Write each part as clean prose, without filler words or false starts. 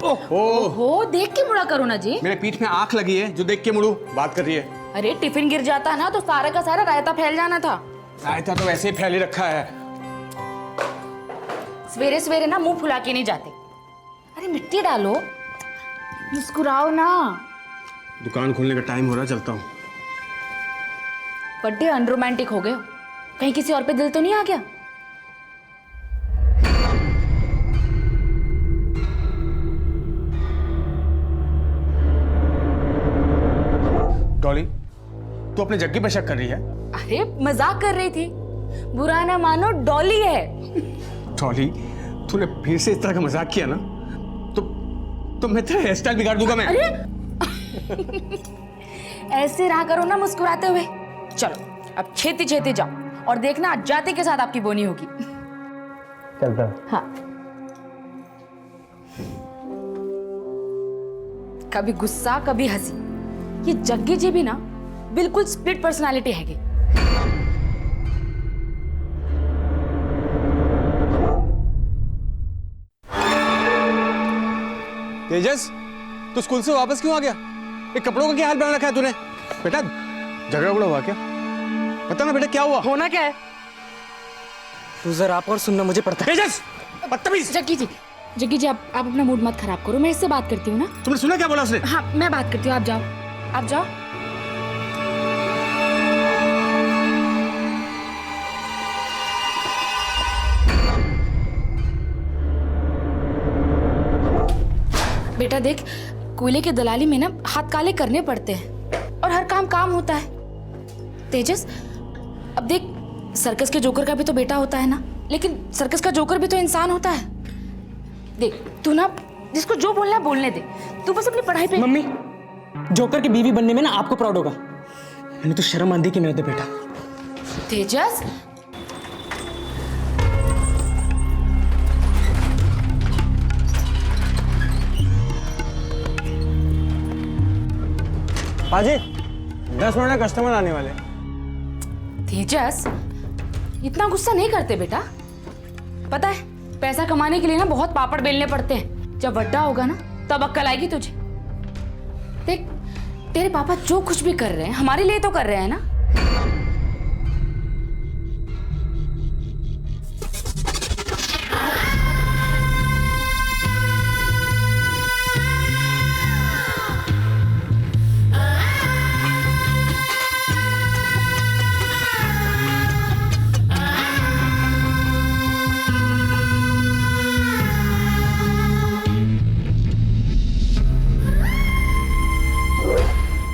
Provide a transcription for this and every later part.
ओहो, देख के मुड़ा करो ना जी। मेरे पीठ में आंख लगी है जो देख के मुड़ू बात कर रही है। अरे टिफिन गिर जाता ना तो सारा का सारा रायता फैल जाना था। रायता तो वैसे ही फैले रखा है। सवेरे सवेरे ना मुंह फुला के नहीं जाते। अरे मिट्टी डालो, मुस्कुराओ ना। दुकान खोलने का टाइम हो रहा, चलता हूँ। बड़े अनरोमांटिक हो गए हो। कहीं किसी और पे दिल तो नहीं आ गया? डॉली, तू अपने जग्गी पे शक कर रही है? अरे मजाक कर रही थी। बुरा ना मानो, डॉली है। डॉली, तूने फिर से इस तरह का मजाक किया ना तो मैं तेरा हेयर स्टाइल बिगाड़ दूंगा मैं। अरे ऐसे रहा करो ना मुस्कुराते हुए। चलो अब छेती छेती जाओ और देखना जाते के साथ आपकी बोनी होगी। चलता। हाँ। कभी गुस्सा कभी हंसी। ये जग्गी जी भी ना बिल्कुल स्प्लिट पर्सनालिटी हैगी। तेजस, तू स्कूल से वापस क्यों आ गया? ये कपड़ों का क्या हाल बना रखा है तूने? बेटा झगड़ा हुआ क्या? पता ना बेटा क्या हुआ? होना क्या है? तू जरा आप और सुनना मुझे पड़ता है। तेजस, बदतमीज। जग्गी जी आप अपना मूड मत खराब करो। मैं इससे बात करती हूँ ना। तुमने सुना क्या बोला उसने? हाँ मैं बात करती हूँ, आप जाओ, आप जाओ। बेटा देख, कोयले के दलाली में ना हाथ काले करने पड़ते हैं और हर काम होता है। तेजस, अब देख, सर्कस के जोकर का भी तो बेटा होता है ना, लेकिन सर्कस का जोकर भी तो इंसान होता है। देख तू ना जिसको जो बोलना है बोलने दे, तू बस अपनी पढ़ाई पे। मम्मी, जोकर की बीवी बनने में ना आपको प्राउड होगा। मैंने तो शर्म आंधी की मेरे दे बेटा। तेजस, पाजी, 10 मिनट में कस्टमर आने वाले। तेजस इतना गुस्सा नहीं करते बेटा। पता है पैसा कमाने के लिए ना बहुत पापड़ बेलने पड़ते हैं। जब बड्डा होगा ना तब अक्ल आएगी तुझे। देख तेरे पापा जो कुछ भी कर रहे हैं हमारे लिए तो कर रहे हैं ना।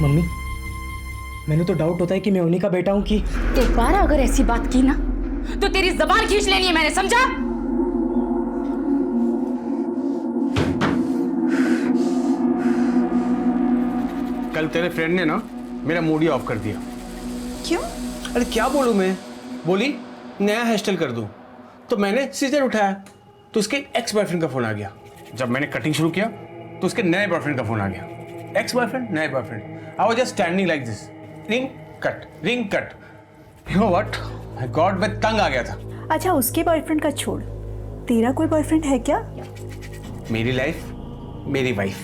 मम्मी, मैंने तो डाउट होता है कि मैं उन्हीं का बेटा हूं कि दोबारा अगर ऐसी बात की ना तो तेरी जबान खींच लेनी है मैंने, समझा? कल तेरे फ्रेंड ने ना मेरा मूड ही ऑफ कर दिया। क्यों? अरे क्या बोलूं मैं? बोली नया हेयर स्टाइल कर दूं, तो मैंने सीजर उठाया तो उसके एक्स बॉयफ्रेंड का फोन आ गया। जब मैंने कटिंग शुरू किया तो उसके नए बॉयफ्रेंड का फोन आ गया। एक्स बॉयफ्रेंड, नए boyfriend. I was just standing like this. Ring cut, ring cut. You know what? My God, मैं तंग आ गया था। अच्छा उसके बॉयफ्रेंड का छोड़, तेरा कोई बॉयफ्रेंड है क्या? मेरी लाइफ, मेरी वाइफ।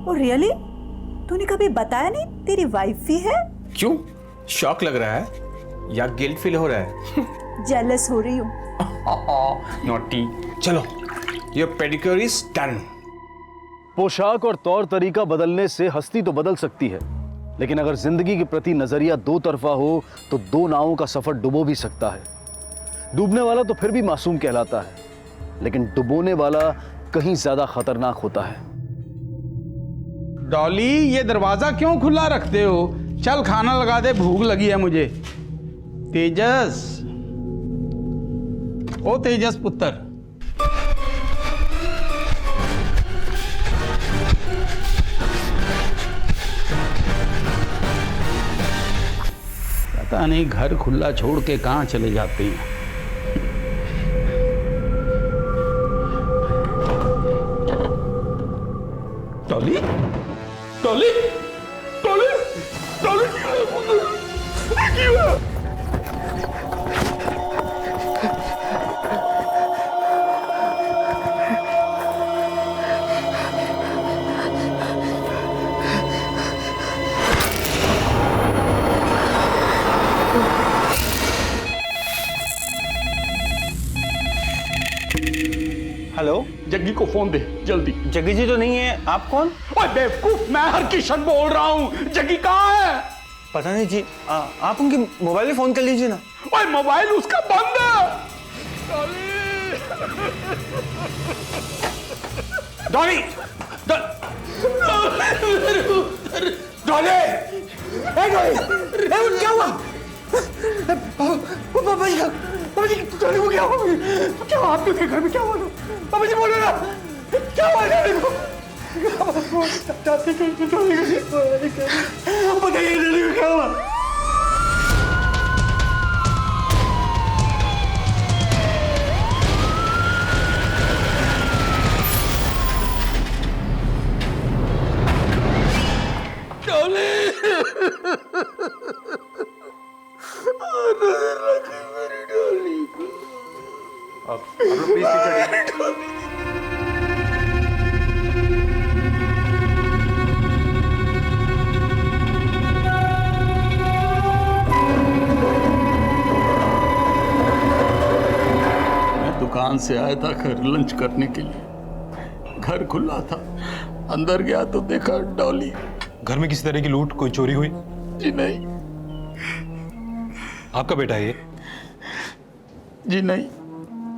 Oh really? तूने कभी बताया नहीं तेरी वाइफ भी है? क्यों? शॉक लग रहा है या गिल्ट फील हो रहा है? जेलस हो रही हूँ। नॉटी। चलो, योर पेडिक्योर इज डन। पोशाक और तौर तरीका बदलने से हस्ती तो बदल सकती है, लेकिन अगर जिंदगी के प्रति नजरिया दो तरफा हो तो दो नावों का सफर डुबो भी सकता है। डूबने वाला तो फिर भी मासूम कहलाता है, लेकिन डुबोने वाला कहीं ज्यादा खतरनाक होता है। डॉली, ये दरवाजा क्यों खुला रखते हो? चल खाना लगा दे, भूख लगी है मुझे। तेजस, ओ तेजस पुत्र, पता नहीं घर खुला छोड़ के कहाँ चले जाते हैं। डॉली, डॉली, डॉली, डॉली, क्यों? हेलो, जग्गी को फोन दे जल्दी। जग्गी जी तो नहीं है, आप कौन? ओए बेवकूफ, मैं हरकिशन बोल रहा हूँ। जग्गी कहाँ है? पता नहीं जी, आप उनके मोबाइल में फोन कर लीजिए ना। ओए मोबाइल उसका बंद है। डॉली, डॉली, क्या हुआ? पापा जी डॉली को क्या हुआ? क्या हुआ आपके घर में? क्या हुआ? पापा जी बोलो ना, क्या हुआ डॉली को? बताइए डॉली को क्या हुआ? आप लोग प्लीज पीछे मैं दुकान से आया था घर लंच करने के लिए। घर खुला था, अंदर गया तो देखा डॉली। घर में किसी तरह की लूट, कोई चोरी हुई? जी नहीं। आपका बेटा है ये? जी नहीं,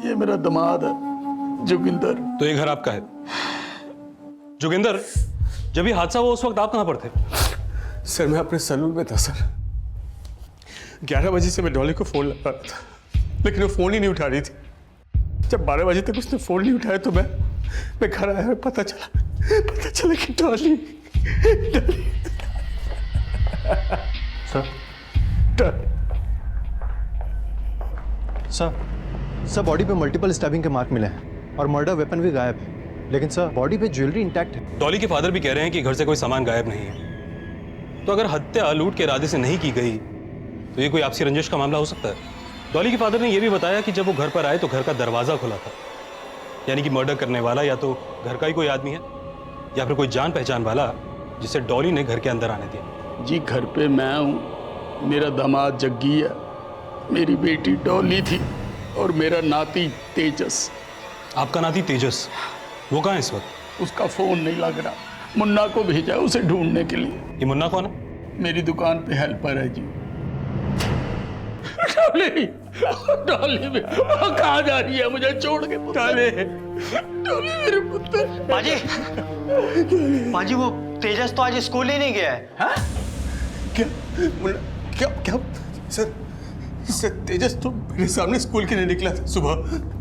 ये मेरा दामाद है जोगिंदर। तो ये घर आपका है? जोगिंदर, जब ये हादसा हुआ उस वक्त आप कहां पर थे? सर मैं अपने सैलून में था सर। 11 बजे से मैं डॉली को फोन लगा रहा था, लेकिन वो फोन ही नहीं उठा रही थी। जब 12 बजे तक उसने फोन नहीं उठाया तो मैं घर आया और पता चला कि डॉली सर बॉडी पे मल्टीपल स्टैबिंग के मार्क मिले हैं और मर्डर वेपन भी गायब है, लेकिन सर बॉडी पे ज्वेलरी इंटैक्ट है। डॉली के फादर भी कह रहे हैं कि घर से कोई सामान गायब नहीं है। तो अगर हत्या लूट के इरादे से नहीं की गई तो ये कोई आपसी रंजिश का मामला हो सकता है। डॉली के फादर ने यह भी बताया कि जब वो घर पर आए तो घर का दरवाजा खुला था, यानी कि मर्डर करने वाला या तो घर का ही कोई आदमी है या फिर कोई जान पहचान वाला जिसे डॉली ने घर के अंदर आने दिया। जी घर पे मैं हूँ, मेरा दामाद जग्गी है, मेरी बेटी डॉली थी और मेरा नाती तेजस। आपका नाती तेजस, वो कहाँ है इस वक्त? उसका फोन नहीं लग रहा, मुन्ना को भेजा उसे ढूंढने के लिए। ये मुन्ना कौन है? मेरी दुकान पे हेल्पर है जी। डॉली, डॉली में कहाँ जा रही है? मुझे छोड़ के। डॉली, डॉली मेरे पुत्र। पाजी वो तेजस तो आज स्कूल ही नहीं गया है। हाँ? क्या सर तेजस तो मेरे सामने स्कूल के लिए निकला था सुबह।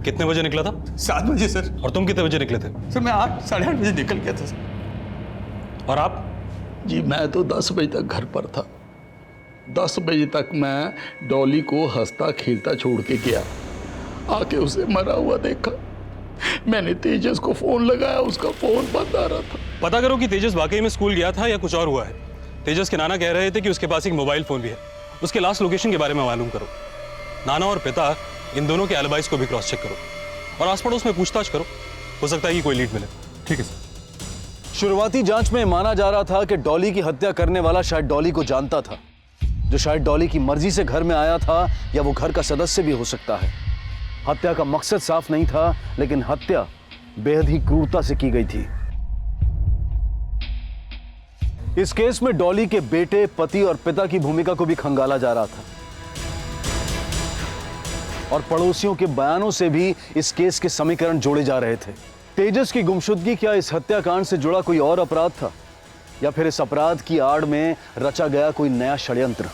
कितने बजे निकला था? 7 बजे सर। और तुम कितने बजे निकले थे? सर मैं 8-8:30 बजे निकल गया था सर। और आप? जी मैं तो 10 बजे तक घर पर था। 10 बजे तक मैं डॉली को हंसता खेलता छोड़ के गया, आके उसे मरा हुआ देखा। मैंने तेजस को फोन लगाया, उसका फोन बंद आ रहा था। पता करो कि तेजस वाकई में स्कूल गया था या कुछ और हुआ है। तेजस के नाना कह रहे थे कि उसके पास एक मोबाइल फोन भी है। उसके लास्ट लोकेशन के बारे में मालूम करो। नाना और पिता इन दोनों के एलिबाइज को भी क्रॉस चेक करो और आस पड़ोस में पूछताछ करो, हो सकता है कि कोई लीड मिले। ठीक है सर। शुरुआती जांच में माना जा रहा था कि डॉली की हत्या करने वाला शायद डॉली को जानता था, जो शायद डॉली की मर्जी से घर में आया था या वो घर का सदस्य भी हो सकता है। हत्या का मकसद साफ नहीं था, लेकिन हत्या बेहद ही क्रूरता से की गई थी। इस केस में डॉली के बेटे, पति और पिता की भूमिका को भी खंगाला जा रहा था और पड़ोसियों के बयानों से भी इस केस के समीकरण जोड़े जा रहे थे। तेजस की गुमशुदगी क्या इस हत्याकांड से जुड़ा कोई और अपराध था या फिर इस अपराध की आड़ में रचा गया कोई नया षड्यंत्र?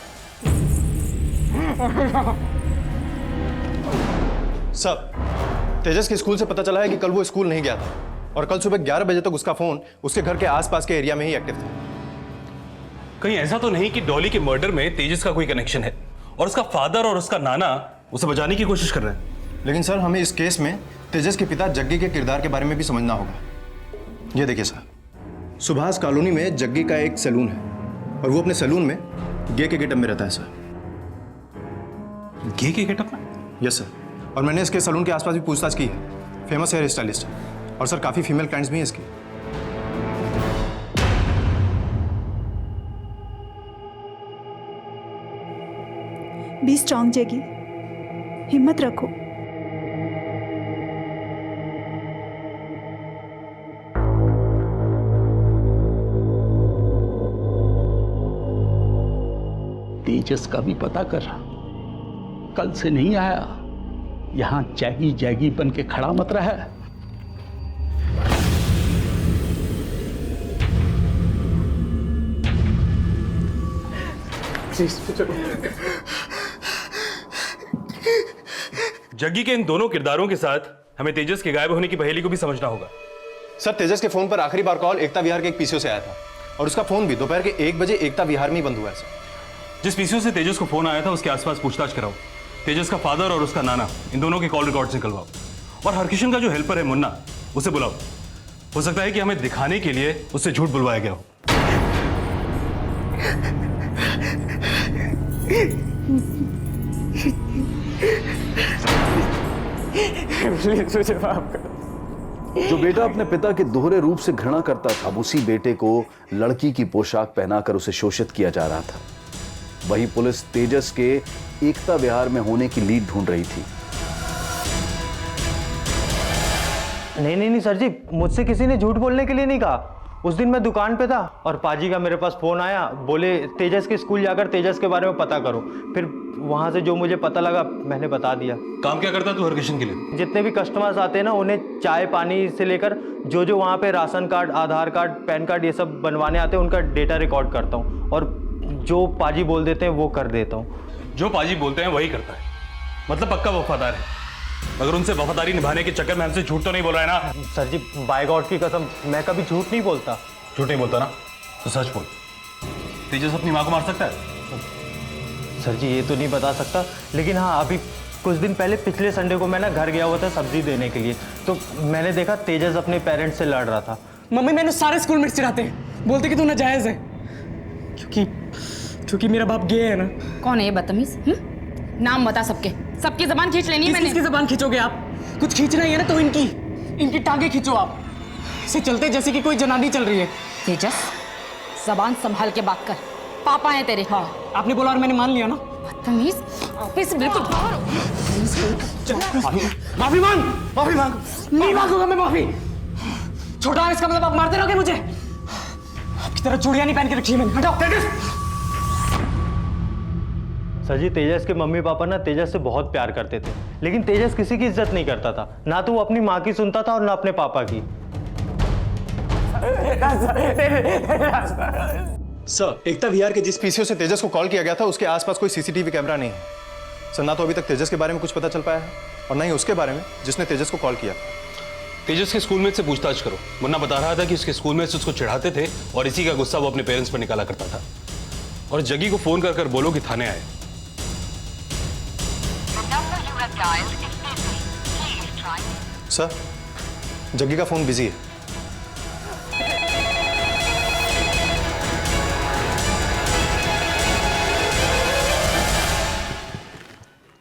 सर तेजस के स्कूल से पता चला है कि कल वो स्कूल नहीं गया था और कल सुबह 11 बजे तक उसका फोन उसके घर के आसपास के एरिया में ही एक्टिव था। कहीं ऐसा तो नहीं कि डॉली के मर्डर में तेजस का कोई कनेक्शन है और उसका फादर और उसका नाना उसे बचाने की कोशिश कर रहे हैं? लेकिन सर हमें इस केस में तेजस के पिता जग्गी के किरदार के बारे में भी समझना होगा। ये देखिए सर, सुभाष कॉलोनी में जग्गी का एक सैलून है और वो अपने सैलून में गे के गेटअप में रहता है सर। गे के गेटअप में? यस सर, और मैंने इसके सैलून के आसपास भी पूछताछ की है। फेमस हेयर स्टाइलिस्ट है और सर काफ़ी फीमेल क्लाइंट्स भी हैं इसके। बी स्ट्रांग जगी, हिम्मत रखो। तेजस का भी पता कर। कल से नहीं आया, यहां जैगी जैगी बन के खड़ा मत रहा। जग्गी के इन दोनों किरदारों के साथ हमें तेजस के गायब होने की पहेली को भी समझना होगा। सर, तेजस के फोन पर आखिरी बार कॉल एकता विहार के एक पीसीओ से आया था और उसका फोन भी दोपहर के 1 बजे एकता विहार में ही बंद हुआ है सर। जिस पीसीओ से तेजस को फोन आया था उसके आसपास पूछताछ कराओ। तेजस का फादर और उसका नाना, इन दोनों के कॉल रिकॉर्ड निकलवाओ। और हरकिशन का जो हेल्पर है मुन्ना, उसे बुलाओ। हो सकता है कि हमें दिखाने के लिए उससे झूठ बुलवाया गया हो। मुझे माफ कर। जो बेटा अपने पिता के दोहरे रूप से घृणा करता था, उसी बेटे को लड़की की पोशाक पहनाकर उसे शोषित किया जा रहा था। वही पुलिस तेजस के एकता विहार में होने की लीड ढूंढ रही थी। नहीं सर जी, मुझसे किसी ने झूठ बोलने के लिए नहीं कहा। उस दिन मैं दुकान पे था और पाजी का मेरे पास फोन आया, बोले तेजस के स्कूल जाकर तेजस के बारे में पता करो। फिर वहां से जो मुझे पता लगा मैंने बता दिया। काम क्या करता तू हरकिशन के लिए? जितने भी कस्टमर्स आते हैं ना, उन्हें चाय पानी से लेकर जो वहाँ पे राशन कार्ड, आधार कार्ड, पैन कार्ड ये सब बनवाने आते हैं, उनका डेटा रिकॉर्ड करता हूँ और जो पाजी बोल देते हैं वो कर देता हूँ। जो पाजी बोलते हैं वही करता है, मतलब पक्का वफादार है। मगर उनसे वफादारी निभाने के चक्कर में हमसे झूठ तो नहीं बोल रहा है ना? सर जी, बाय गॉड की कसम, मैं कभी झूठ नहीं बोलता। झूठ नहीं बोलता ना तो सच बोल। तेजस अपनी माँ को मार सकता है? सर जी ये तो नहीं बता सकता, लेकिन हाँ अभी कुछ दिन पहले पिछले संडे को मैं ना घर गया हुआ था सब्जी देने के लिए, तो मैंने देखा तेजस अपने पेरेंट्स से लड़ रहा था। मम्मी मैंने सारे स्कूल में चिढ़ाते हैं, बोलते कि तू नाजायज है, क्योंकि मेरा बाप गे है ना। कौन है ये बदतमीज? नाम बता सबके, सबकी जबान खींच लेनी है मैंने। किसकी जबान खींचोगे आप? कुछ खींचना ही है ना तो इनकी टांगे खींचो आप। ऐसे चलते जैसे कि कोई जनानी चल रही है। तेजस, जबान संभाल के बात कर, पापा है तेरे। हाँ, आपने बोला और मैंने मान लिया ना। बदतमीज, ऑफिस से बिल्कुल बाहर हो। माफी मांग। नहीं मांगूंगा मैं माफी। छोटा है इसका मतलब आप मारते रहोगे मुझे? आपकी तरह चूड़ियां नहीं पहन के रखी है मैंने। हटाओ। सर जी, तेजस के मम्मी पापा ना तेजस से बहुत प्यार करते थे, लेकिन तेजस किसी की इज्जत नहीं करता था, ना तो वो अपनी माँ की सुनता था और ना अपने पापा की। सर, एकता विहार के जिस पीसीओ से तेजस को कॉल किया गया था उसके आसपास कोई सीसीटीवी कैमरा नहीं है सर। ना तो अभी तक तेजस के बारे में कुछ पता चल पाया है और ना ही उसके बारे में जिसने तेजस को कॉल किया। तेजस के स्कूलमेट से पूछताछ करो। मुन्ना बता रहा था कि उसके स्कूलमेट्स उसको चिढ़ाते थे और इसी का गुस्सा वो अपने पेरेंट्स पर निकाला करता था। और जग्गी को फोन कर बोलो कि थाने आए। सर, जग्गी का फोन बिजी है।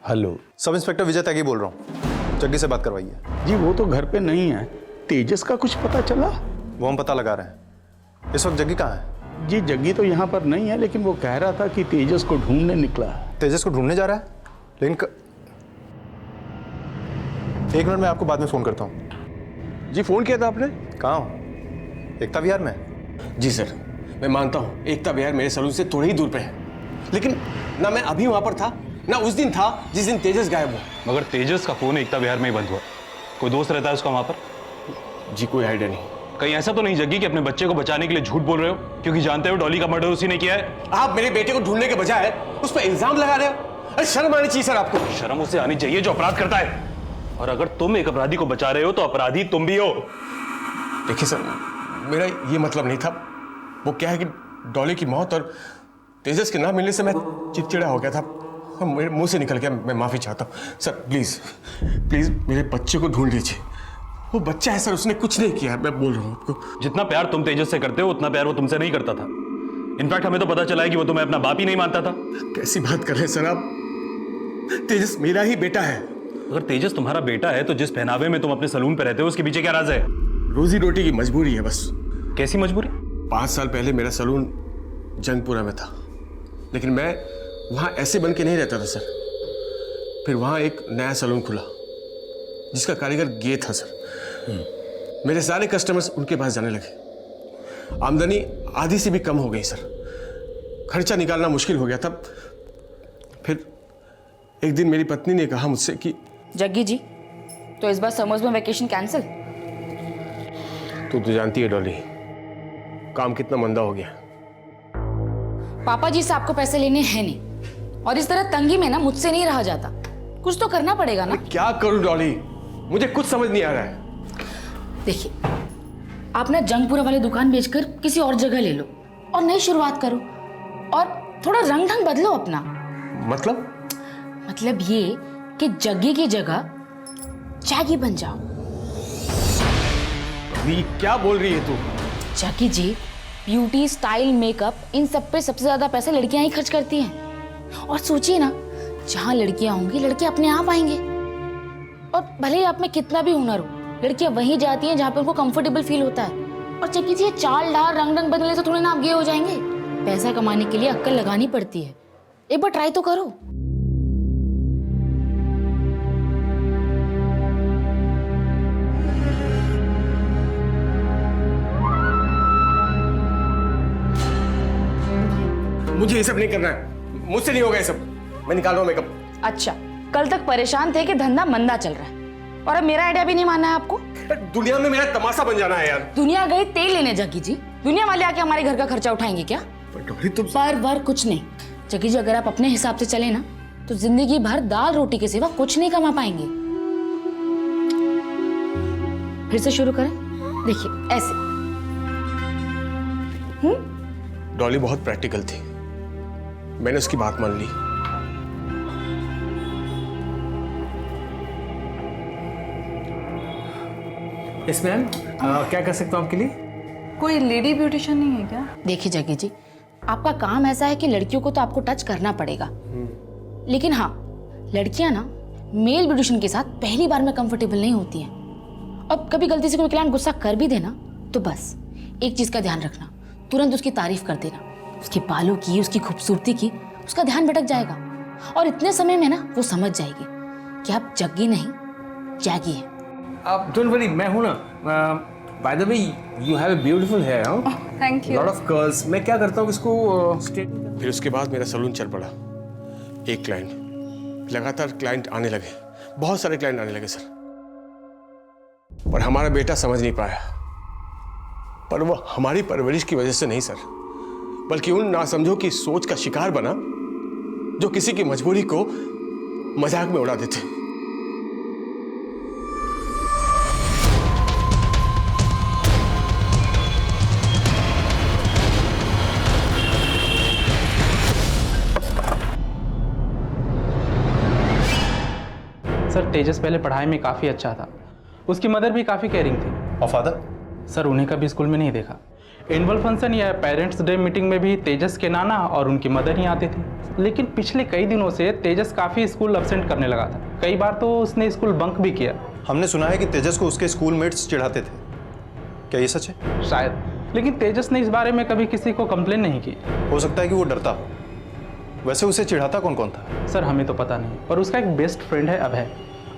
हेलो, सब इंस्पेक्टर विजय त्यागी बोल रहा हूँ, जग्गी से बात करवाइए। जी, वो तो घर पे नहीं है। तेजस का कुछ पता चला? वो हम पता लगा रहे हैं। इस वक्त जग्गी कहाँ है? जी, जग्गी तो यहाँ पर नहीं है, लेकिन वो कह रहा था कि तेजस को ढूंढने निकला है। तेजस को ढूंढने जा रहा है, लेकिन एक मिनट, मैं आपको बाद में फोन करता हूँ। जी, फोन किया था आपने? कहाँ हो? एकता विहार में? जी सर, मैं मानता हूँ एकता विहार मेरे सलून से थोड़ी ही दूर पे है, लेकिन ना मैं अभी वहां पर था ना उस दिन था जिस दिन तेजस गायब हुआ। मगर तेजस का फोन एकता विहार में ही बंद हुआ। कोई दोस्त रहता है उसका वहां पर? जी, कोई आइडिया नहीं। कहीं ऐसा तो नहीं जग्गी कि अपने बच्चे को बचाने के लिए झूठ बोल रहे हो, क्योंकि जानते हो डॉली का मर्डर उसी ने किया है? आप मेरे बेटे को ढूंढने के बजाय उस पर इल्जाम लगा रहे हो। अरे शर्म आनी चाहिए सर आपको। शर्म उसे आनी चाहिए जो अपराध करता है, और अगर तुम एक अपराधी को बचा रहे हो तो अपराधी तुम भी हो। देखिए सर, मेरा ये मतलब नहीं था। वो क्या है कि डॉली की मौत और तेजस के ना मिलने से मैं चिड़चिड़ा हो गया था, मेरे मुंह से निकल गया। मैं माफी चाहता हूँ सर। प्लीज मेरे बच्चे को ढूंढ लीजिए। वो बच्चा है सर, उसने कुछ नहीं किया है, मैं बोल रहा हूँ आपको। जितना प्यार तुम तेजस से करते हो उतना प्यार वो तुमसे नहीं करता था। इनफैक्ट हमें तो पता चला है कि वो तुम्हें अपना बाप ही नहीं मानता था। कैसी बात कर रहे हैं सर आप? तेजस मेरा ही बेटा है। अगर तेजस तुम्हारा बेटा है तो जिस पहनावे में तुम अपने सलून पे रहते हो उसके पीछे क्या राज है? रोजी रोटी की मजबूरी है बस। कैसी मजबूरी? 5 साल पहले मेरा सलून जंगपुरा में था, लेकिन मैं वहां ऐसे बन के नहीं रहता था सर। फिर वहां एक नया सलून खुला जिसका कारीगर गे था सर। मेरे सारे कस्टमर्स उनके पास जाने लगे। आमदनी आधी से भी कम हो गई सर। खर्चा निकालना मुश्किल हो गया था। एक दिन मेरी पत्नी ने कहा मुझसे कि जग्गी जी, तो इस बार समर्स में वैकेशन कैंसिल? तू तो जानती है डॉली, काम कितना मंदा हो गया। पापा जी से आपको पैसे लेने हैं नहीं, और इस तरह तंगी में ना मुझसे नहीं रहा जाता। कुछ तो करना पड़ेगा ना। क्या करूं डॉली, मुझे कुछ समझ नहीं आ रहा है। देखिए, आप ना जंगपुरा वाली दुकान बेचकर किसी और जगह ले लो और नई शुरुआत करो, और थोड़ा रंग ढंग बदलो अपना। मतलब ये कि जग्गी की जगह जैगी बन जाओ। ये क्या बोल रही है तू? जग्गी जी, ब्यूटी, स्टाइल, मेकअप, इन सब पे सबसे ज्यादा पैसे लड़कियां ही खर्च करती हैं। और सोचिए ना, जहां लड़कियां होंगी लड़के अपने आप आएंगे। और भले ही आप में कितना भी हुनर हो, लड़कियां वहीं जाती हैं जहां पे उनको कंफर्टेबल फील होता है। और जग्गी जी, चाल डाल रंग रंग बदलने से थोड़े ना आप गे हो जाएंगे। पैसा कमाने के लिए अक्ल लगानी पड़ती है, एक बार ट्राई तो करो। मुझे ये सब नहीं करना है, मुझसे नहीं होगा ये सब। मैं निकाल रहा हूँ मेकअप। अच्छा, कल तक परेशान थे कि धंधा मंदा चल रहा है, और अब मेरा आइडिया भी नहीं मानना है आपको? दुनिया में मेरा तमाशा बन जाना है यार। दुनिया गई तेल लेने जग्गी जी, दुनिया वाले आके हमारे घर का खर्चा उठाएंगे क्या? डॉली तुम पर कुछ नहीं जग्गी जी, अगर आप अपने हिसाब से चले ना तो जिंदगी भर दाल रोटी के सिवा कुछ नहीं कमा पाएंगे। फिर से शुरू करें, देखिए ऐसे। डॉली बहुत प्रैक्टिकल थी, मैंने उसकी बात मान ली। यस मैम, क्या कर सकता हूँ आपके लिए? कोई लेडी ब्यूटिशियन नहीं है क्या? देखिए जग्गी जी, आपका काम ऐसा है कि लड़कियों को तो आपको टच करना पड़ेगा, लेकिन हाँ, लड़कियां ना मेल ब्यूटिशियन के साथ पहली बार में कंफर्टेबल नहीं होती हैं। अब कभी गलती से कोई क्लाइंट गुस्सा कर भी देना तो बस एक चीज का ध्यान रखना, तुरंत उसकी तारीफ कर देना। उसके बालों की, उसकी खूबसूरती की उसका ध्यान भटक जाएगा, और इतने समय में ना वो समझ जाएगी कि आप जग्गी नहीं जैगी हैं। आप डोंट वरी, मैं हूं ना। By the way, you have a beautiful hair. Thank you. Lot of curls. मैं क्या करता हूँ इसको स्ट्रेट। फिर उसके बाद मेरा सलून चल पड़ा। एक क्लाइंट, लगातार क्लाइंट आने लगे, बहुत सारे क्लाइंट आने लगे सर। पर हमारा बेटा समझ नहीं पाया। पर वो हमारी परवरिश की वजह से नहीं सर, बल्कि उन नासमझों की सोच का शिकार बना जो किसी की मजबूरी को मजाक में उड़ा देते। सर, तेजस पहले पढ़ाई में काफ़ी अच्छा था, उसकी मदर भी काफ़ी केयरिंग थी। और फादर? सर, उन्हें कभी स्कूल में नहीं देखा। एनुअल फंक्शन या पेरेंट्स डे मीटिंग में भी तेजस के नाना और उनकी मदर ही आती थी। लेकिन पिछले कई दिनों से तेजस काफ़ी स्कूल अब्सेंट करने लगा था, कई बार तो उसने स्कूल बंक भी किया। हमने सुना है कि तेजस को उसके स्कूलमेट्स चिढ़ाते थे, क्या ये सच है? शायद, लेकिन तेजस ने इस बारे में कभी किसी को कंप्लेन नहीं की। हो सकता है कि वो डरता हो। वैसे उसे चिढ़ाता कौन कौन था? सर, हमें तो पता नहीं, पर उसका एक बेस्ट फ्रेंड है अभय,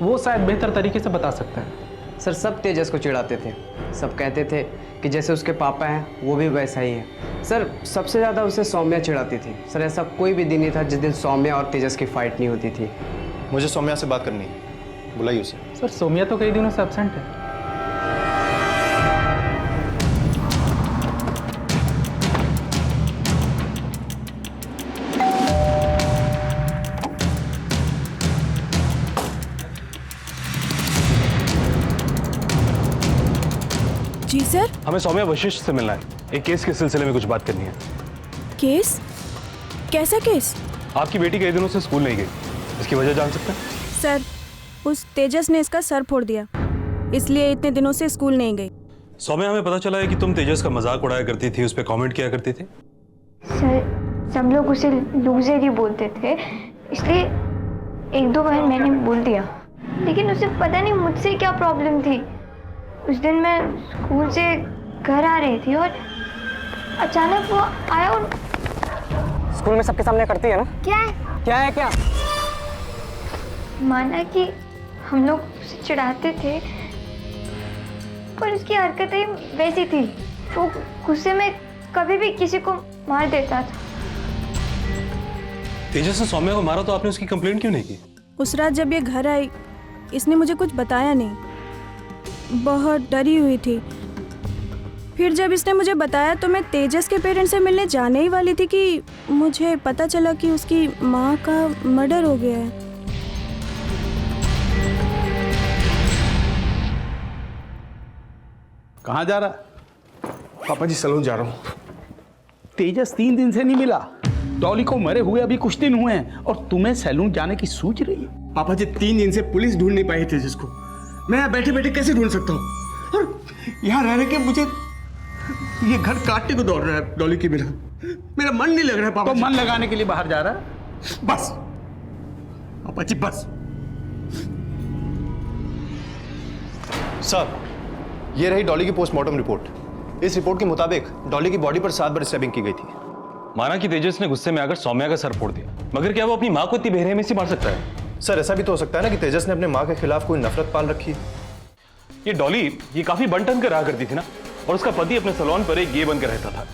वो शायद बेहतर तरीके से बता सकता है। सर, सब तेजस को चिढ़ाते थे, सब कहते थे कि जैसे उसके पापा हैं वो भी वैसा ही है। सर, सबसे ज़्यादा उसे सौम्या चिढ़ाती थी। सर, ऐसा कोई भी दिन नहीं था जिस दिन सौम्या और तेजस की फाइट नहीं होती थी। मुझे सौम्या से बात करनी है, बुलाइए उसे। सर, सौम्या तो कई दिनों से एब्सेंट है। जी सर। हमें सौम्या वशिष्ठ से मिलना है, एक केस के सिलसिले में कुछ बात करनी है। केस? कैसा केस? आपकी बेटी कई दिनों से स्कूल नहीं गई, इसकी वजह जान सकते हैं? सर, उस तेजस ने इसका सर फोड़ दिया, इसलिए इतने दिनों से स्कूल नहीं गई। सौम्या, हमें पता चला है कि तुम तेजस का मजाक उड़ाया करती थी, उस पर कॉमेंट किया करती थी। सर, सब लोग उसे लूजर ही बोलते थे, इसलिए एक दो बार मैंने बोल दिया, लेकिन उसे पता नहीं मुझसे क्या प्रॉब्लम थी। उस दिन मैं स्कूल से घर आ रही थी और अचानक वो आया और स्कूल में सबके सामने करती है ना? क्या है? क्या है क्या? माना कि हम लोग उसे चिढ़ाते थे, पर उसकी हरकतें वैसी थी, वो गुस्से में कभी भी किसी को मार देता था। तेजस ने सौम्या को मारा तो आपने उसकी कंप्लेंट क्यों नहीं की? उस रात जब ये घर आई इसने मुझे कुछ बताया नहीं, बहुत डरी हुई थी। फिर जब इसने मुझे बताया तो मैं तेजस के पेरेंट्स से मिलने जाने ही वाली थी कि मुझे पता चला कि उसकी माँ का मर्डर हो गया है। कहाँ जा रहा? पापा जी सैलून जा रहा हूँ। तेजस 3 दिन से नहीं मिला। डॉली को मरे हुए अभी कुछ दिन हुए हैं और तुम्हें सैलून जाने की सोच रही है? पापा जी 3 दिन से पुलिस ढूंढ नहीं पाई तेजस को। मैं यहाँ बैठे बैठे कैसे ढूंढ सकता हूँ? और यहाँ रह के मुझे ये घर काटने को दौड़ रहा है डॉली के बिना। मेरा मन नहीं लग रहा है पापा। तो मन लगाने के लिए बाहर जा रहा है? बस पापा जी बस। साहब, ये रही डॉली की पोस्टमार्टम रिपोर्ट। इस रिपोर्ट के मुताबिक डॉली की बॉडी पर 7 बार स्टैबिंग की गई थी। माना कि तेजस ने गुस्से में आकर सौम्या का सर फोड़ दिया, मगर क्या वो अपनी माँ को इतनी बेरहमी से मार सकता है? सर, ऐसा भी तो हो सकता है ना कि तेजस ने अपने माँ के खिलाफ कोई नफरत पाल रखी है। ये डॉली ये काफी बंटन कर रहा करती थी ना, और उसका पति अपने सैलून पर एक गे बनकर रहता था।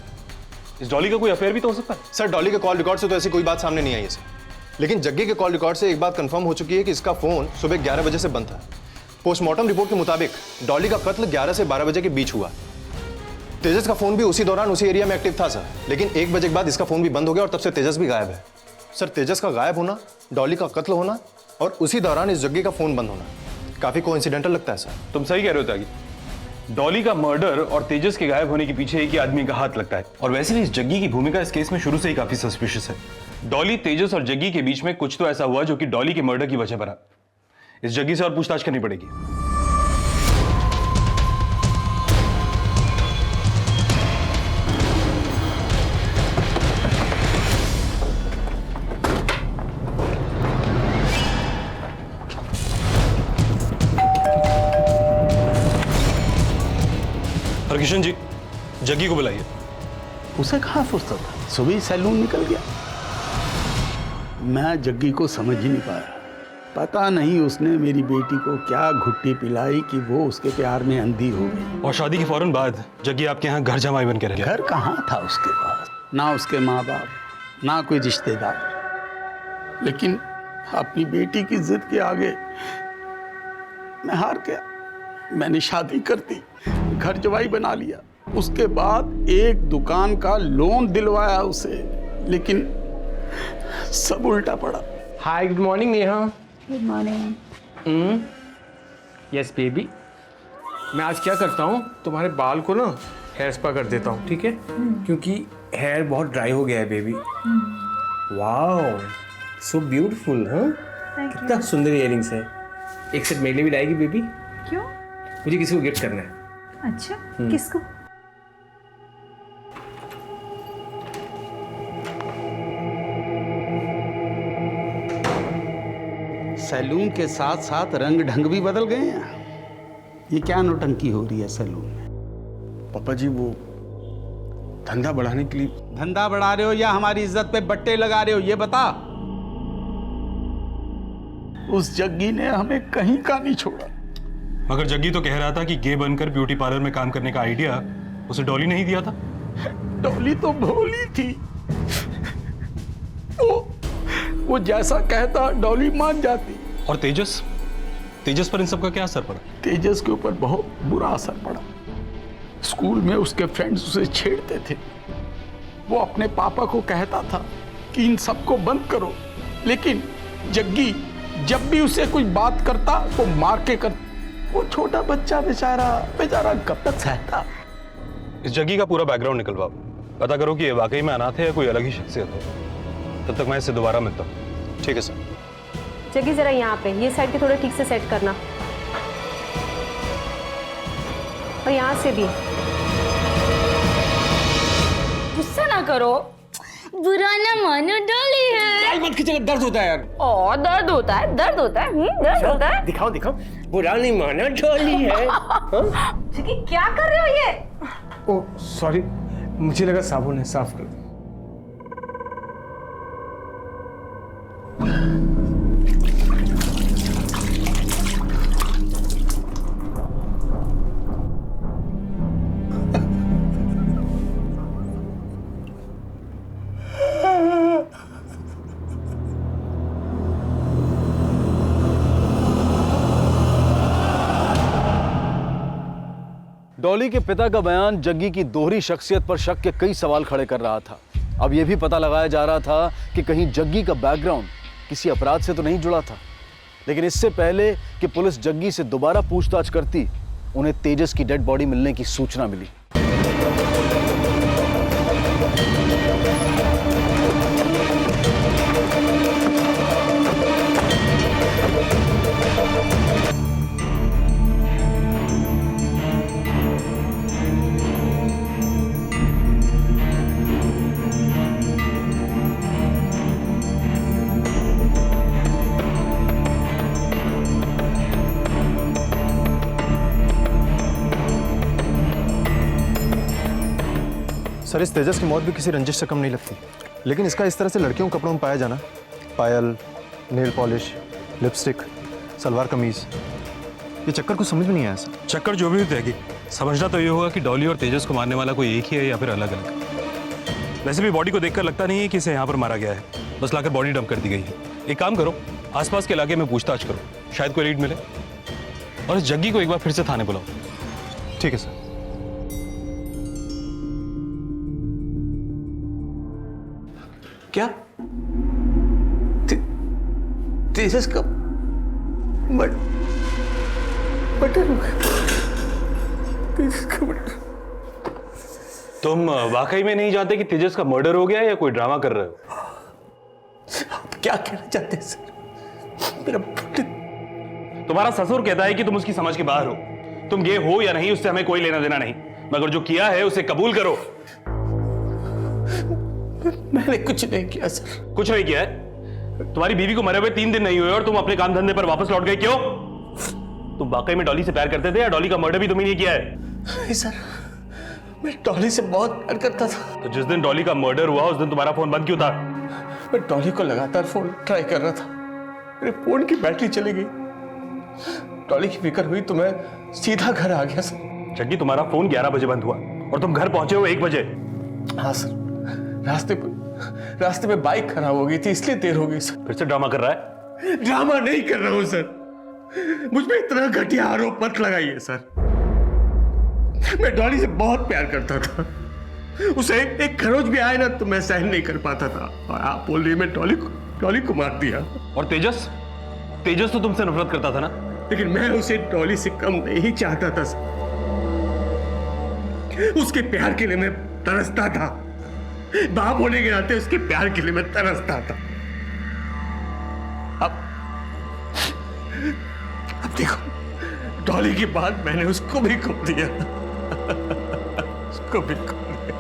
इस डॉली का कोई अफेयर भी तो हो सकता है। सर, डॉली के कॉल रिकॉर्ड से तो ऐसी कोई बात सामने नहीं आई है सर। लेकिन जग्गी के कॉल रिकॉर्ड से एक बात कंफर्म हो चुकी है कि इसका फोन सुबह 11 बजे से बंद था। पोस्टमार्टम रिपोर्ट के मुताबिक डॉली का कत्ल 11 से 12 बजे के बीच हुआ। तेजस का फोन भी उसी दौरान उसी एरिया में एक्टिव था सर, लेकिन 1 बजे के बाद इसका फोन भी बंद हो गया और तब से तेजस भी गायब है। सर, तेजस का गायब होना, डॉली का कत्ल होना और उसी दौरान इस जग्गी का फोन बंद होना काफी कोइंसिडेंटल लगता है सर। तुम सही कह रहे हो त्यागी। डॉली का मर्डर और तेजस के गायब होने के पीछे एक ही आदमी का हाथ लगता है, और वैसे भी इस जग्गी की भूमिका इस केस में शुरू से ही काफी सस्पिशियस है। डॉली, तेजस और जग्गी के बीच में कुछ तो ऐसा हुआ जो कि डॉली के मर्डर की वजह बना। इस जग्गी से और पूछताछ करनी पड़ेगी। किशन जी, जग्गी को बुलाइए। उसे कहाँ फुर्सत था, सुबह ही सैलून निकल गया। मैं जग्गी को समझ ही नहीं पाया। पता नहीं उसने मेरी बेटी को क्या घुट्टी पिलाई कि वो उसके प्यार में अंधी हो गई। और शादी के फौरन बाद जग्गी आपके यहाँ घर जमाई बन के रह गया। घर कहाँ था उसके पास, ना उसके माँ बाप ना कोई रिश्तेदार। लेकिन अपनी बेटी की जिद के आगे मैं हार गया। मैंने शादी कर दी, घर जवाई बना लिया। उसके बाद एक दुकान का लोन दिलवाया उसे, लेकिन सब उल्टा पड़ा। Hi, good morning Neha. Good morning. Yes baby, मैं आज क्या करता हूँ, तुम्हारे बाल को ना हेयर स्पा कर देता हूँ, ठीक है? क्योंकि हेयर बहुत ड्राई हो गया है बेबी। Wow, so beautiful. हाँ, कितना सुंदर इयररिंग्स है। एक सेट मेरे लिए भी लाएगी बेबी? क्यों? मुझे किसी को गिफ्ट करना है। अच्छा, किसको? सैलून के साथ साथ रंग ढंग भी बदल गए हैं। ये क्या नौटंकी हो रही है सैलून में? पापा जी, वो धंधा बढ़ाने के लिए। धंधा बढ़ा रहे हो या हमारी इज्जत पे बट्टे लगा रहे हो, ये बता। उस जग्गी ने हमें कहीं का नहीं छोड़ा। मगर जग्गी तो कह रहा था कि गे बनकर ब्यूटी पार्लर में काम करने का आइडिया उसे डॉली ने ही दिया था। डॉली तो भोली थी। वो जैसा कहता डॉली मान जाती। और तेजस पर इन सब का क्या असर पड़ा? तेजस के ऊपर बहुत बुरा असर पड़ा। स्कूल में उसके फ्रेंड्स उसे छेड़ते थे। वो अपने पापा को कहता था कि इन सबको बंद करो, लेकिन जग्गी जब भी उसे कुछ बात करता वो मार के करता। वो छोटा बच्चा बेचारा कब तक सहता। इस जग्गी का पूरा बैकग्राउंड निकलवाओ, पता करो कि ये वाकई में अनाथ है या कोई अलग ही शख्सियत है। तब तक मैं इससे दोबारा मिलता हूँ। ठीक है सर। जग्गी, जरा यहाँ पे ये साइड के थोड़ा ठीक से सेट करना, और यहाँ से भी। गुस्सा ना करो, बुरा ना मानो, डॉली है। मत खींचेगा, दर्द होता है यार। ओ, दर्द होता है, दर्द होता है, दर्द होता है। दिखाओ, बुरा नहीं माना, डॉली है। जग्गी, क्या कर रहे हो ये? ओह सॉरी, मुझे लगा साबुन है, साफ कर दो। डॉली के पिता का बयान जग्गी की दोहरी शख्सियत पर शक के कई सवाल खड़े कर रहा था। अब यह भी पता लगाया जा रहा था कि कहीं जग्गी का बैकग्राउंड किसी अपराध से तो नहीं जुड़ा था। लेकिन इससे पहले कि पुलिस जग्गी से दोबारा पूछताछ करती, उन्हें तेजस की डेड बॉडी मिलने की सूचना मिली। सर, इस तेजस की मौत भी किसी रंजिश से कम नहीं लगती, लेकिन इसका इस तरह से लड़कियों के कपड़ों में पाया जाना, पायल, nail polish, lipstick, salwar kameez, ये चक्कर कुछ समझ में नहीं आया सर। चक्कर जो भी हो जाएगी, समझना तो ये होगा कि डॉली और तेजस को मारने वाला कोई एक ही है या फिर अलग अलग। वैसे भी बॉडी को देखकर लगता नहीं है कि इसे यहाँ पर मारा गया है, बस लाकर बॉडी डंप कर दी गई है। एक काम करो, आसपास के इलाके में पूछताछ करो, शायद कोई लीड मिले, और इस जग्गी को एक बार फिर से थाने बुलाओ। ठीक है सर। क्या तेजस का मर्डर हो गया? तेजस का मर्डर? तुम वाकई में नहीं जानते कि तेजस का मर्डर हो गया या कोई ड्रामा कर रहे हो? आप क्या कहना चाहते हैं सर? मेरा तुम्हारा ससुर कहता है कि तुम उसकी समझ के बाहर हो। तुम गे हो या नहीं, उससे हमें कोई लेना देना नहीं, मगर जो किया है उसे कबूल करो। मैंने कुछ नहीं किया सर। कुछ नहीं किया है? तुम्हारी बीवी को मरे हुए 3 दिन नहीं हुए और तुम अपने काम धंधे पर वापस लौट गए, क्यों? तुम वाकई में डॉली से प्यार करते थे या डॉली का मर्डर भी तुमने किया है? नहीं सर, मैं डॉली से बहुत प्यार करता था। तो जिस दिन डॉली का मर्डर हुआ उस दिन तुम्हारा फोन बंद क्यों था? मैं डॉली को लगातार फोन ट्राई कर रहा था, मेरे फोन की बैटरी चली गई। डॉली की फिक्र हुई तो मैं सीधा घर आ गया सर। जग्गी, तुम्हारा फोन 11 बजे बंद हुआ और तुम घर पहुंचे हो 1 बजे। हाँ सर, रास्ते में बाइक खराब हो गई थी, इसलिए देर हो गई सर। फिर से ड्रामा कर रहा है? ड्रामा नहीं कर रहा हूं सर, मुझ पे इतना घटिया आरोप मत लगाइए सर। मैं डॉली से बहुत प्यार करता था, उसे एक खरोच भी आए ना तो मैं सहन नहीं कर पाता था, और आप बोल रही मैं डॉली को मार दिया। और तेजस तो तुमसे नफरत करता था ना? लेकिन मैं उसे डॉली से कम नहीं चाहता था सर। उसके प्यार के लिए मैं तरसता था, बाप होने के नाते उसके प्यार के लिए मैं तरसता था। अब डॉली की बात मैंने उसको भी खो दिया, उसको भी खो दिया।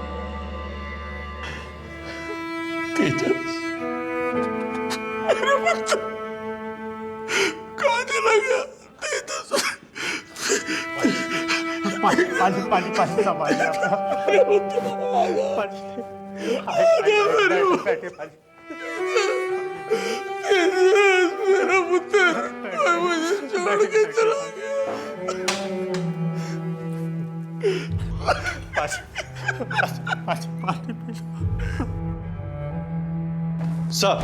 तेजस कहाँ चला गया? पानी मेरा पुत्र मुझे छोड़ के चला सर,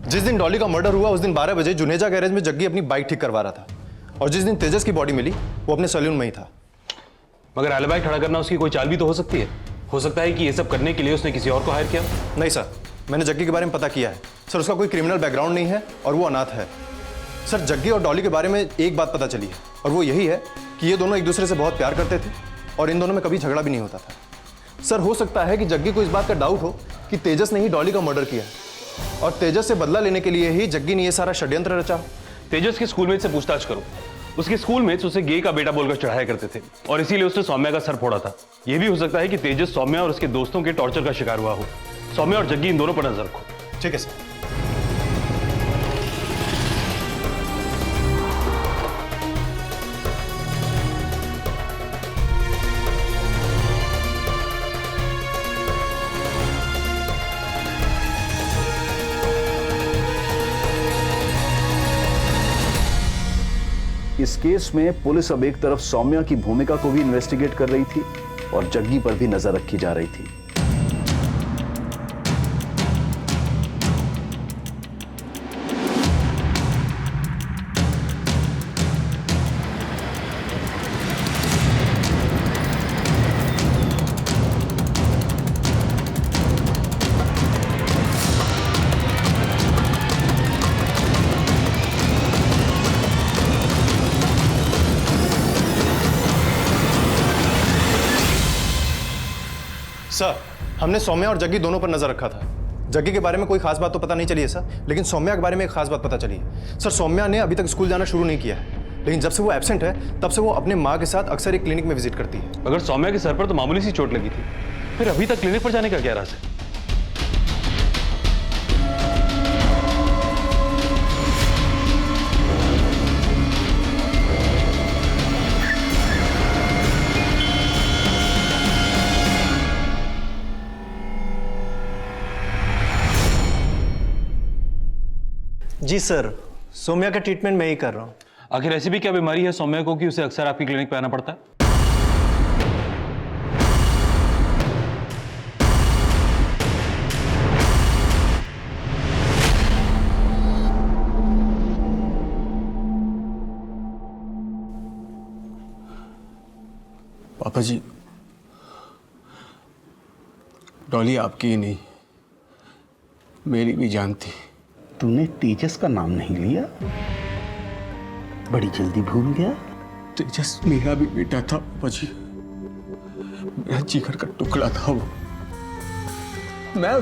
जिस दिन डॉली का मर्डर हुआ उस दिन 12 बजे जुनेजा गैरेज में जग्गी अपनी बाइक ठीक करवा रहा था, और जिस दिन तेजस की बॉडी मिली वो अपने सैलून में ही था। मगर एलिबाई खड़ा करना उसकी कोई चाल भी तो हो सकती है। हो सकता है कि ये सब करने के लिए उसने किसी और को हायर किया। नहीं सर, मैंने जग्गी के बारे में पता किया है सर, उसका कोई क्रिमिनल बैकग्राउंड नहीं है और वो अनाथ है। सर, जग्गी और डॉली के बारे में एक बात पता चली है, और वो यही है कि ये दोनों एक दूसरे से बहुत प्यार करते थे और इन दोनों में कभी झगड़ा भी नहीं होता था। सर, हो सकता है कि जग्गी को इस बात का डाउट हो कि तेजस ने ही डॉली का मर्डर किया है, और तेजस से बदला लेने के लिए ही जग्गी ने यह सारा षड्यंत्र रचा। तेजस के स्कूलमेट से पूछताछ करो। उसके स्कूलमेट्स उसे गे का बेटा बोलकर चढ़ाया करते थे और इसीलिए उसने सौम्या का सर फोड़ा था। यह भी हो सकता है कि तेजस सौम्या और उसके दोस्तों के टॉर्चर का शिकार हुआ हो। सौम्या और जग्गी इन दोनों पर नजर रखो। ठीक है सर। इस केस में पुलिस अब एक तरफ सौम्या की भूमिका को भी इन्वेस्टिगेट कर रही थी और जग्गी पर भी नजर रखी जा रही थी। सर, हमने सौम्या और जग्गी दोनों पर नजर रखा था। जग्गी के बारे में कोई खास बात तो पता नहीं चली है सर, लेकिन सौम्या के बारे में एक खास बात पता चली है। सर, सौम्या ने अभी तक स्कूल जाना शुरू नहीं किया है, लेकिन जब से वो एब्सेंट है तब से वो अपने माँ के साथ अक्सर एक क्लिनिक में विजिट करती है। अगर सौम्या के सर पर तो मामूली सी चोट लगी थी, फिर अभी तक क्लिनिक पर जाने का क्या राज है? जी सर, सौम्या का ट्रीटमेंट मैं ही कर रहा हूँ। आखिर ऐसी भी क्या बीमारी है सौम्या को कि उसे अक्सर आपकी क्लिनिक पे आना पड़ता है? पापा जी, डॉली आपकी ही नहीं, मेरी भी जान थी। तूने तेजस का नाम नहीं लिया, बड़ी जल्दी भूल गया। तेजस मेरा भी बेटा था पापा जी, मेरा जिगर का टुकड़ा था वो। मैं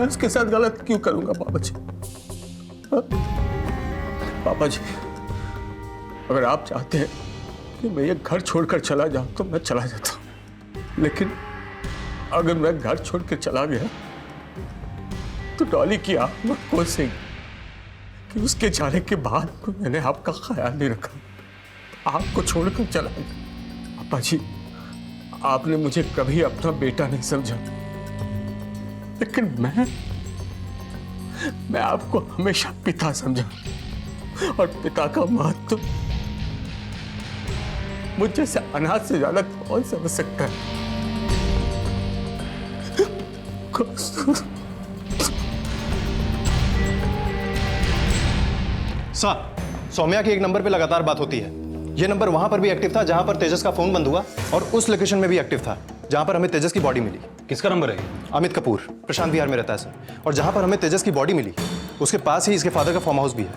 उसके साथ गलत क्यों करूंगा पापा जी? हाँ? पापा जी, अगर आप चाहते हैं कि मैं ये घर छोड़कर चला जाऊं तो मैं चला जाता हूं, लेकिन अगर मैं घर छोड़ के चला गया तो डॉली की आंख मत कोसेगी कि उसके जाने के बाद मैंने आपका ख्याल नहीं रखा, आपको छोड़कर चला गया। पापा जी, आपने मुझे कभी अपना बेटा नहीं समझा, लेकिन मैं आपको हमेशा पिता समझा, और पिता का महत्व मुझ जैसे अनाथ से ज्यादा कौन समझ सकता है? सर, सौम्या की एक नंबर पे लगातार बात होती है। ये नंबर वहां पर भी एक्टिव था जहां पर तेजस का फोन बंद हुआ, और उस लोकेशन में भी एक्टिव था जहां पर हमें तेजस की बॉडी मिली। किसका नंबर है? अमित कपूर, प्रशांत विहार में रहता है सर, और जहां पर हमें तेजस की बॉडी मिली उसके पास ही इसके फादर का फार्म हाउस भी है।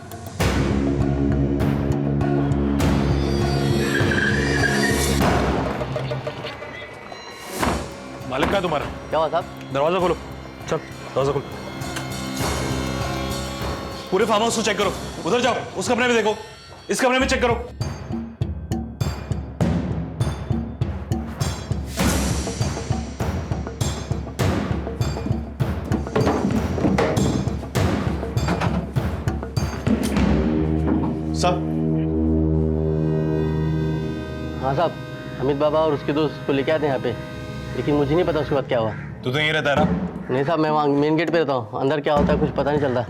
मालिक का तुम्हारा क्या हुआ साहब? दरवाजा खोलो, चल दरवाजा खोलो। पूरे फार्म हाउस को चेक करो, उधर जाओ, उस कमरे में देखो, इस कमरे में चेक करो। सर। हाँ साहब, अमित बाबा और उसके दोस्त को लेके आते हैं यहाँ पे, लेकिन मुझे नहीं पता उसके बाद क्या हुआ। तू तो यहीं रहता है ना? नहीं साहब, मैं वहाँ मेन गेट पे रहता हूँ, अंदर क्या होता है कुछ पता नहीं चलता।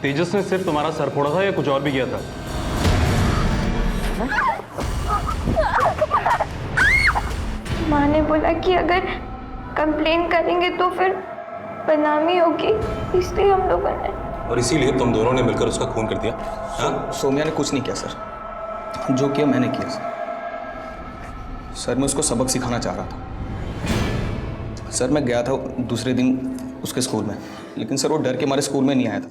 तेजस ने सिर्फ तुम्हारा सर फोड़ा था या कुछ और भी किया था? माँ ने बोला कि अगर कंप्लेन करेंगे तो फिर बदनामी होगी, इसलिए हम लोगों ने। और इसीलिए तुम दोनों ने मिलकर उसका खून कर दिया? हाँ? सौम्या ने कुछ नहीं किया सर, जो किया मैंने किया सर। सर, मैं उसको सबक सिखाना चाह रहा था। सर, मैं गया था दूसरे दिन उसके स्कूल में, लेकिन सर वो डर के मारे स्कूल में नहीं आया था।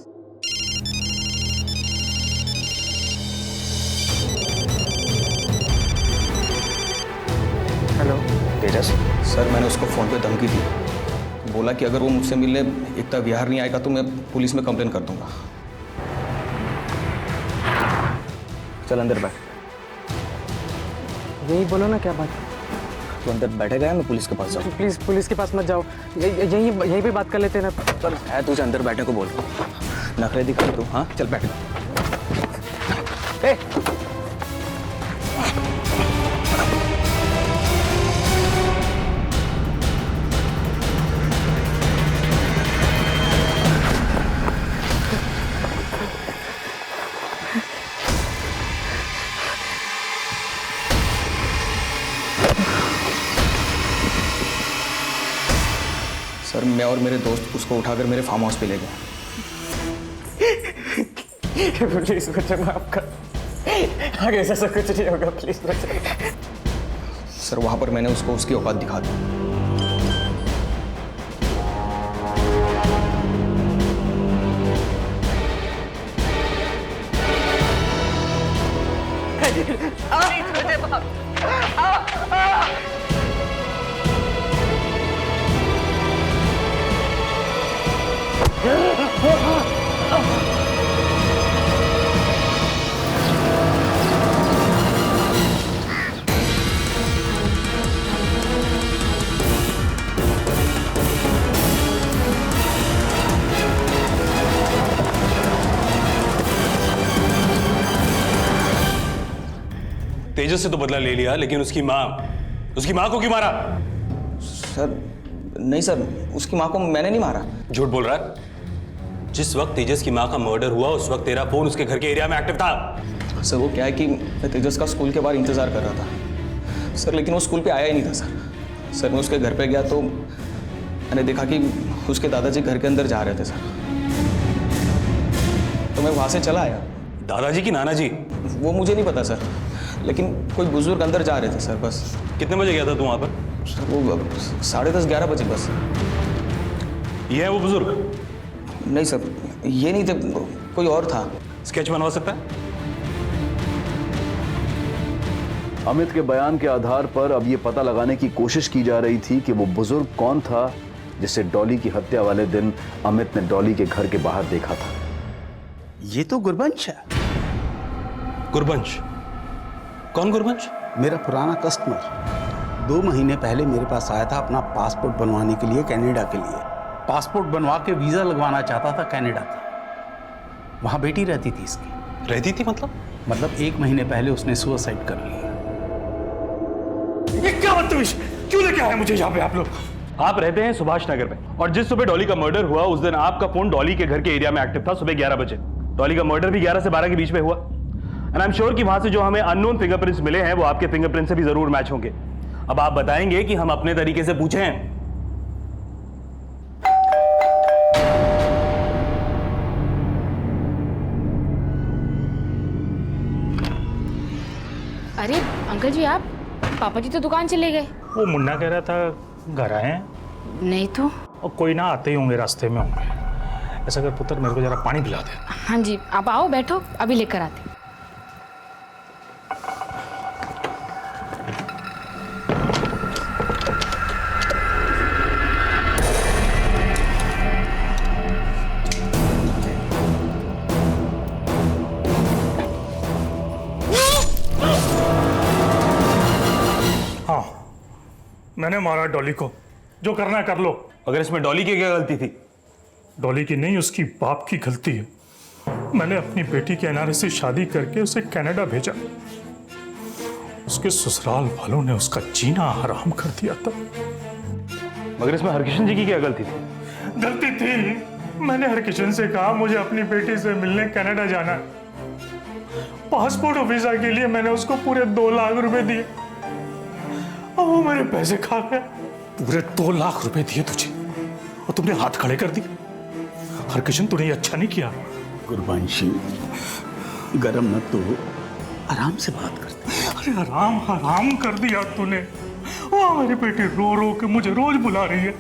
हेलो तेजस सर, मैंने उसको फ़ोन पे धमकी दी, बोला कि अगर वो मुझसे मिलने एकता विहार नहीं आएगा तो मैं पुलिस में कंप्लेन कर दूंगा। चल अंदर बैठ। यही बोलो ना, क्या बात? तो अंदर बैठेगा या मैं पुलिस के पास जाऊँ? प्लीज़ पुलिस के पास मत जाओ, यहीं पे बात कर लेते हैं ना। चल, है तुझे अंदर बैठने को बोल, नखरे दिखा तू। हाँ चल बैठ। सर, मैं और मेरे दोस्त उसको उठाकर मेरे फार्म हाउस पे ले गए। प्लीज मुझे माफ कर, आगे ऐसा कुछ नहीं होगा, प्लीज मुझे। सर, वहां पर मैंने उसको उसकी औकात दिखा दी। तेजस से तो बदला ले लिया, लेकिन उसकी माँ को क्यों मारा? सर नहीं सर, उसकी माँ को मैंने नहीं मारा। झूठ बोल रहा है। जिस वक्त तेजस की माँ का मर्डर हुआ उस वक्त तेरा फोन उसके घर के एरिया में एक्टिव था। सर वो क्या है कि मैं तेजस का स्कूल के बाहर इंतजार कर रहा था सर, लेकिन वो स्कूल पे आया ही नहीं था सर। मैं उसके घर पे गया तो मैंने देखा कि उसके दादाजी घर के अंदर जा रहे थे सर, तो मैं वहाँ से चला आया। दादाजी की नाना जी? वो मुझे नहीं पता सर, लेकिन कोई बुजुर्ग अंदर जा रहे थे सर बस। कितने बजे गया था तू वहाँ पर? सर वो 10:30-11 बजे बस। ये है वो बुजुर्ग? नहीं सर, ये नहीं थे, कोई और था। स्केच बनवा सकता है? अमित के बयान के आधार पर अब ये पता लगाने की कोशिश की जा रही थी कि वो बुजुर्ग कौन था जिसे डॉली की हत्या वाले दिन अमित ने डॉली के घर के बाहर देखा था। ये तो गुरबंश है। गुरबंश? कौन गुरबंश? मेरा पुराना कस्टमर 2 महीने पहले मेरे पास आया था अपना पासपोर्ट बनवाने के लिए, कनाडा के लिए। पासपोर्ट बनवा के वीजा लगवाना चाहता था कनाडा का। वहां बेटी रहती थी इसकी। रहती थी मतलब? मतलब 1 महीने पहले उसने सुसाइड कर लिया। ये क्या बदतमीज, क्यों लेके आए मुझे यहाँ पे आप लोग? आप रहते हैं सुभाष नगर में, और जिस सुबह डॉली का मर्डर हुआ उस दिन आपका फोन डॉली के घर के एरिया में एक्टिव था सुबह 11 बजे। डॉली का मर्डर भी 11 से 12 के बीच में हुआ। एंड आई एम श्योर कि वहां से जो हमें अननोन फिंगरप्रिंट्स मिले हैं वो आपके फिंगरप्रिंट से भी जरूर मैच होंगे। अब आप बताएंगे कि हम अपने तरीके से पूछें? अरे अंकल जी, आप? पापा जी तो दुकान चले गए। वो मुन्ना कह रहा था घर आए हैं। नहीं तो। और कोई ना आते ही होंगे, रास्ते में होंगे। ऐसा कर पुत्र, मेरे को जरा पानी पिला दे। हाँ जी, आप आओ, बैठो, अभी लेकर आते। मैंने मारा डॉली को, जो करना है कर लो। अगर इसमें डॉली की क्या गलती थी? डॉली की नहीं, उसकी बाप की गलती है। मैंने अपनी बेटी के एनआरए से शादी करके उसे कनाडा भेजा। उसके ससुराल वालों ने उसका जीना हराम कर दिया था। मगर इसमें हरकिशन जी की क्या गलती थी? गलती थी। मैंने हरकिशन से कहा मुझे अपनी बेटी से मिलने कनाडा जाना है। पासपोर्ट और वीजा के लिए मैंने उसको पूरे 2 लाख रुपए दिए। अब वो मेरे पैसे खा गया। पूरे 2 लाख रुपए दिए तुझे और तुमने हाथ खड़े कर दिए। हरकिशन, तूने ये अच्छा नहीं किया। गुरबंशी, गरम मत तो, आराम से बात करते। अरे हराम कर दिया तूने। वो मेरी बेटी रो रो के मुझे रोज बुला रही है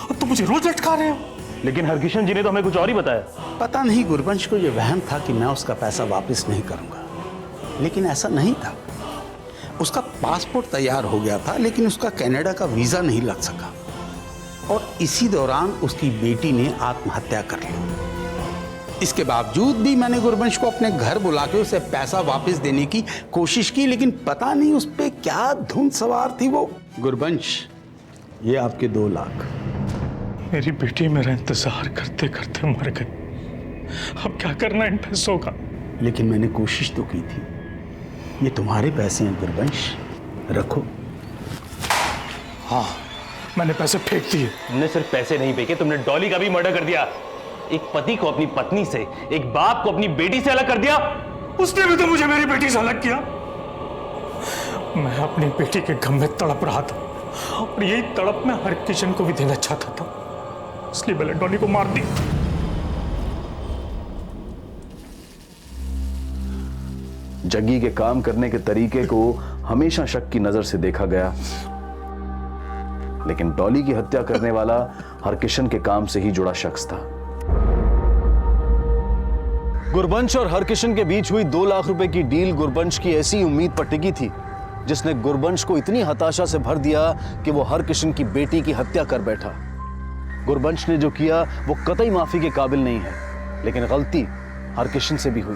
और तुम मुझे रोज लटका रहे हो। लेकिन हरकिशन जी ने तो हमें कुछ और ही बताया। पता नहीं गुरबंश को ये वहम था कि मैं उसका पैसा वापस नहीं करूंगा, लेकिन ऐसा नहीं था। उसका पासपोर्ट तैयार हो गया था, लेकिन उसका कनाडा का वीजा नहीं लग सका, और इसी दौरान उसकी बेटी ने आत्महत्या कर ली। इसके बावजूद भी मैंने गुरबंश को अपने घर बुला के उसे पैसा वापस देने की कोशिश की, लेकिन पता नहीं उस पे क्या धुन सवार थी वो। गुरबंश, ये आपके 2 लाख। मेरी बेटी मेरा इंतजार करते करते मर गई। अब क्या करना इन पैसों का? लेकिन मैंने कोशिश तो की थी। ये तुम्हारे पैसे हैं गुरबंश, रखो। हाँ, मैंने पैसे फेंक दिए। तुमने सिर्फ पैसे नहीं फेंके, तुमने डॉली का भी मर्डर कर दिया। एक पति को अपनी पत्नी से, एक बाप को अपनी बेटी से अलग कर दिया। उसने भी तो मुझे मेरी बेटी से अलग किया। मैं अपनी बेटी के गम में तड़प रहा था, और यही तड़प मैं हरकिशन को भी देना चाहता था, इसलिए मैंने डॉली को मार दी। जग्गी के काम करने के तरीके को हमेशा शक की नजर से देखा गया, लेकिन डॉली की हत्या करने वाला हरकिशन के काम से ही जुड़ा शख्स था। गुरबंश और हरकिशन के बीच हुई 2 लाख रुपए की डील गुरबंश की ऐसी उम्मीद पर टिकी थी जिसने गुरबंश को इतनी हताशा से भर दिया कि वो हरकिशन की बेटी की हत्या कर बैठा। गुरबंश ने जो किया वो कतई माफी के काबिल नहीं है, लेकिन गलती हरकिशन से भी हुई।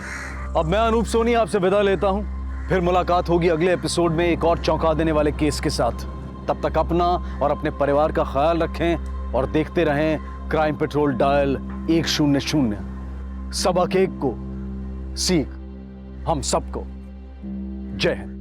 अब मैं अनूप सोनी आपसे विदा लेता हूं। फिर मुलाकात होगी अगले एपिसोड में एक और चौंका देने वाले केस के साथ। तब तक अपना और अपने परिवार का ख्याल रखें और देखते रहें क्राइम पेट्रोल डायल 100। सबक एक को सीख हम सबको। जय हिंद।